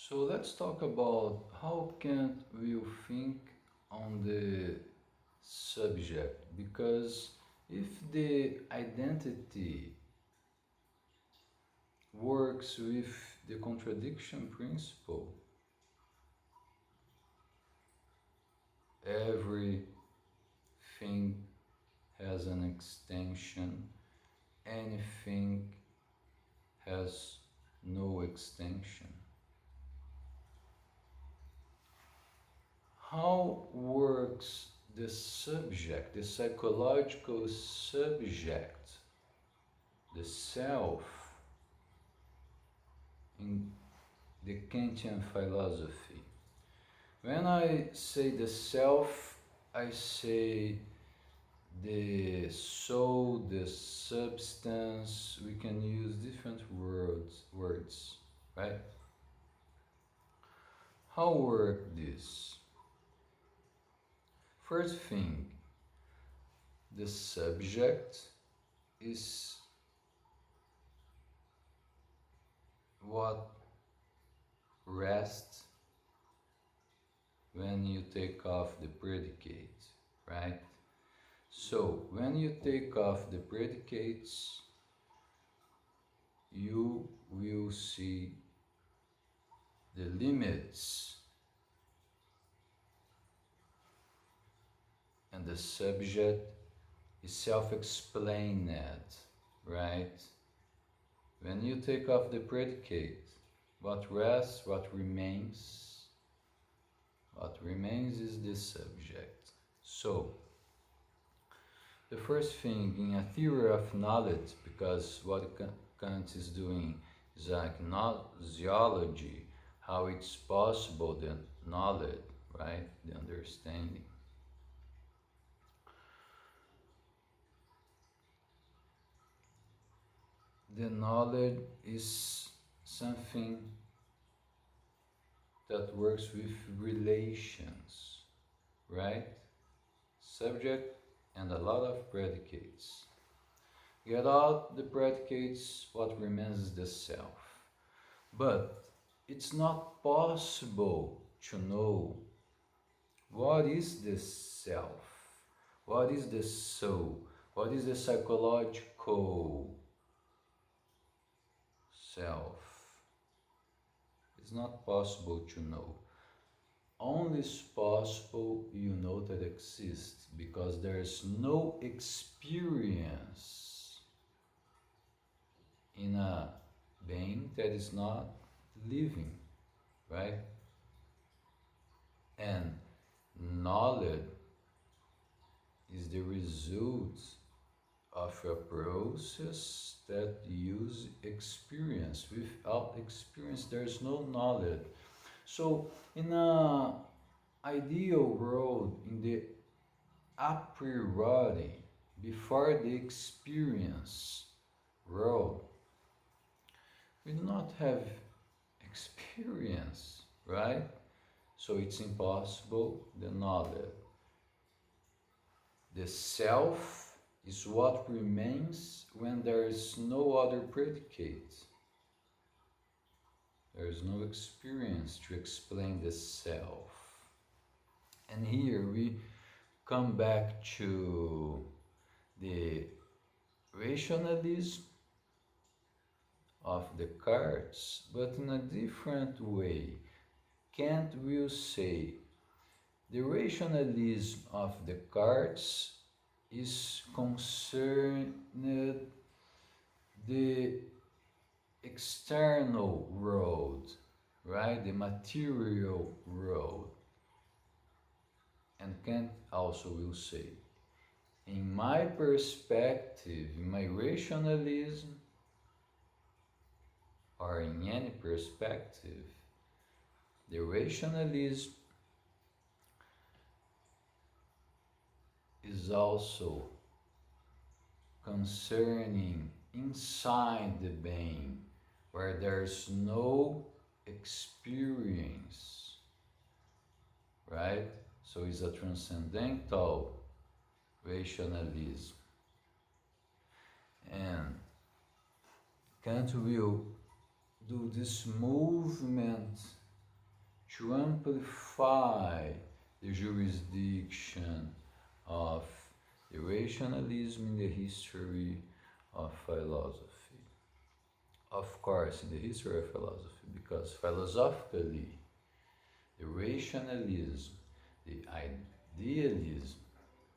So let's talk about how Kant will think on the subject, because if the identity works with the contradiction principle, everything has an extension, anything has no extension. How works the subject, the psychological subject, the self, in the Kantian philosophy? When I say the self, I say the soul, the substance. We can use different words, right? How work this? First thing, the subject is what rests when you take off the predicate, right? So when you take off the predicates, you will see the limits, and the subject is self-explained, right? When you take off the predicate, what rests, what remains is the subject. So the first thing in a theory of knowledge, because what Kant is doing is like gnoseology, how it's possible, the knowledge, right? The understanding. The knowledge is something that works with relations, right? Subject and a lot of predicates. Get out the predicates, what remains is the self. But it's not possible to know what is the self, what is the soul, what is the psychological self. It's not possible to know. Only is possible you know that exists, because there is no experience in a being that is not living, right? And knowledge is the result of a process that uses experience. Without experience, there's no knowledge. So in an ideal world, in the a priori, before the experience world, we do not have experience, right? So it's impossible, the knowledge. The self is what remains when there is no other predicate. There is no experience to explain the self. And here we come back to the rationalism of Descartes, but in a different way. Kant will say the rationalism of Descartes is concerned the external world, right? The material world. And Kant also will say, in my perspective, in my rationalism, or in any perspective, the rationalism is also concerning inside the being, where there's no experience, right? So it's a transcendental rationalism. And Kant will do this movement to amplify the jurisdiction of irrationalism in the history of philosophy. Of course, in the history of philosophy, because philosophically, the rationalism, the idealism,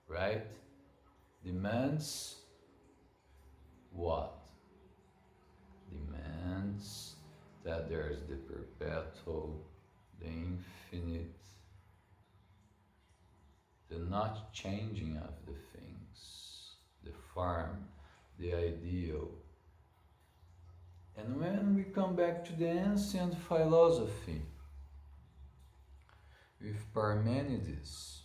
right, demands what? Demands that there's the perpetual, the infinite, the not changing of the things, the form, the ideal. And when we come back to the ancient philosophy, with Parmenides,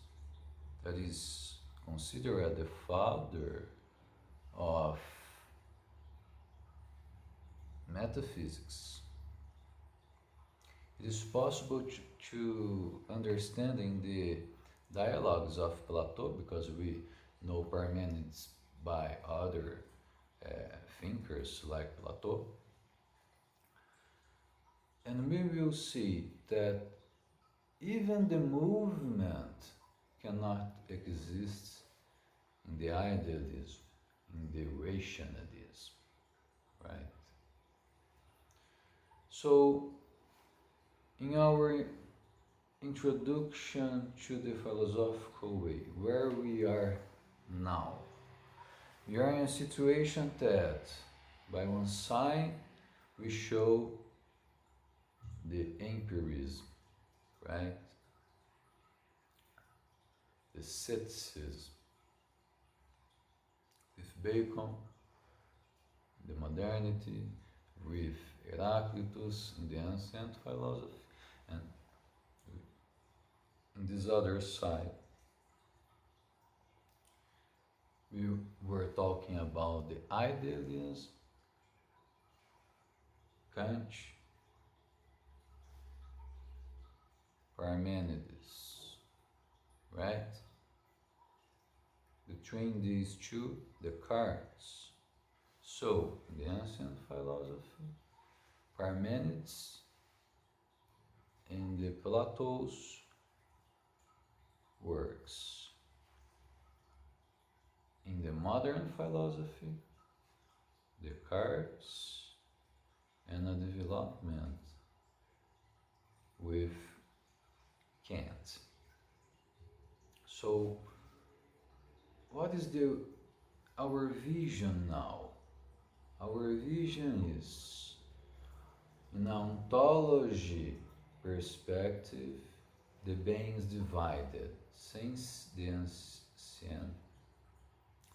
that is considered the father of metaphysics, it is possible to understanding the dialogues of Plato, because we know Parmenides by other thinkers like Plato, and we will see that even the movement cannot exist in the idealism, in the rationalism, right? So, in our introduction to the philosophical way, where we are now, we are in a situation that, by one side, we show the empirism, right? The asceticism with Bacon, the modernity, with Heraclitus in the ancient philosophy, and in this other side, we were talking about the idealism, Kant, Parmenides, right? Between these two, Descartes. So, in the ancient philosophy, Parmenides and the Plato's works. In the modern philosophy, Descartes and a development with Kant. So, what is our vision now? Our vision is, in an ontology perspective, the beings divided since the ancient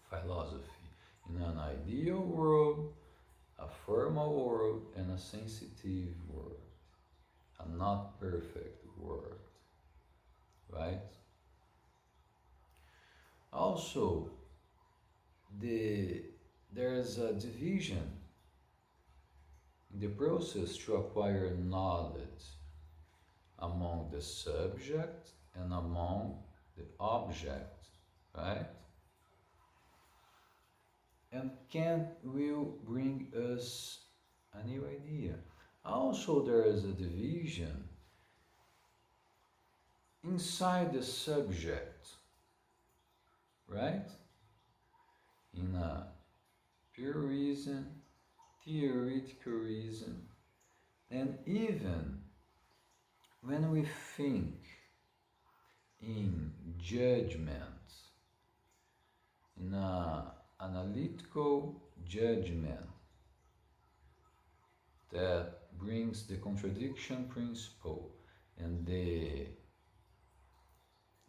philosophy in an ideal world, a formal world, and a sensitive world, a not perfect world, right? Also, there's a division in the process to acquire knowledge among the subject and among the object, right? And Kant will bring us a new idea. Also, there is a division inside the subject, right? In a pure reason, theoretical reason, and even when we think in judgment, in an analytical judgment that brings the contradiction principle and the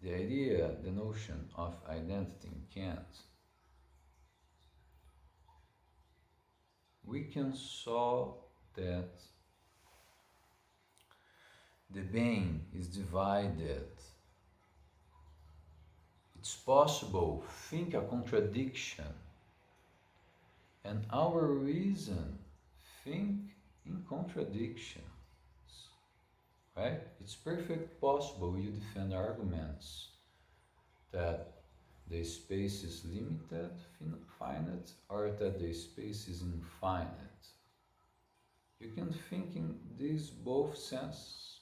idea, the notion of identity in Kant, we can saw that the being is divided. It's possible think a contradiction, and our reason think in contradictions, right? It's perfect possible you defend arguments that the space is limited, finite, or that the space is infinite. You can think in these both senses,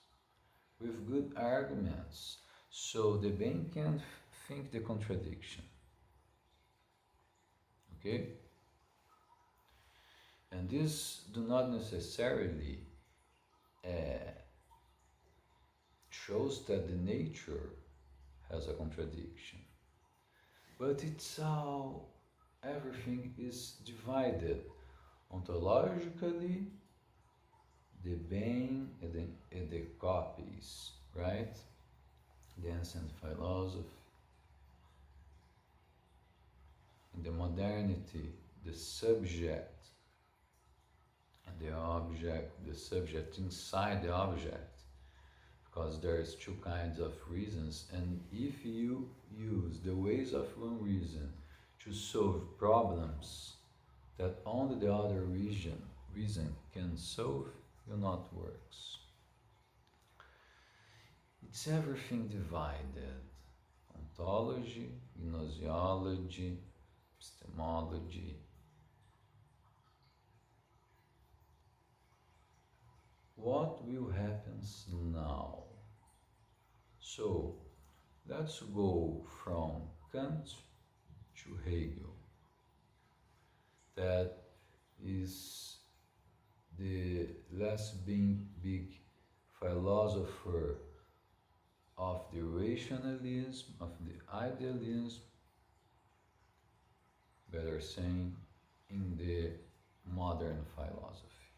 with good arguments, so the brain can think the contradiction. Okay? And this do not necessarily shows that the nature has a contradiction. But it's how everything is divided ontologically, the being and the copies, right? The ancient philosophy. In the modernity, the subject and the object, the subject inside the object, because there's two kinds of reasons, and if you use the ways of one reason to solve problems that only the other reason can solve, will not works. It's everything divided: ontology, gnoseology, epistemology. What will happen now? So let's go from Kant to Hegel. That is the last big philosopher of the rationalism, of the idealism, better saying, in the modern philosophy.